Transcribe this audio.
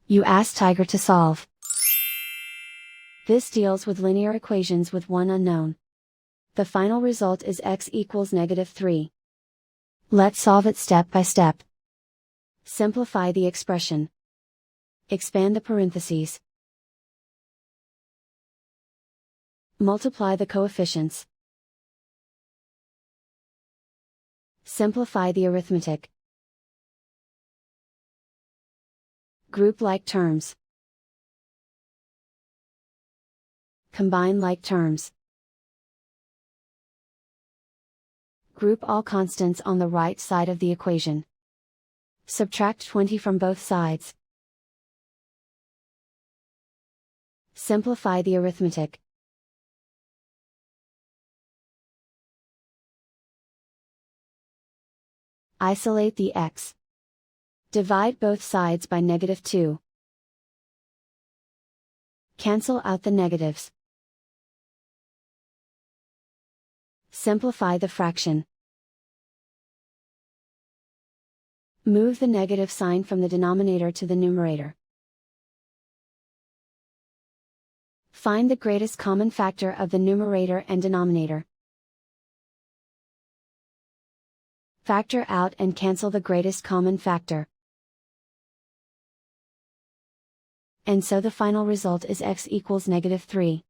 You ask Tiger to solve. This deals with linear equations with one unknown. The final result is x equals -3. Let's solve it step by step. Simplify the expression. Expand the parentheses. Multiply the coefficients. Simplify the arithmetic. Group like terms. Combine like terms. Group all constants on the right side of the equation. Subtract 20 from both sides. Simplify the arithmetic. Isolate the x. Divide both sides by -2. Cancel out the negatives. Simplify the fraction. Move the negative sign from the denominator to the numerator. Find the greatest common factor of the numerator and denominator. Factor out and cancel the greatest common factor. And so the final result is x equals -3.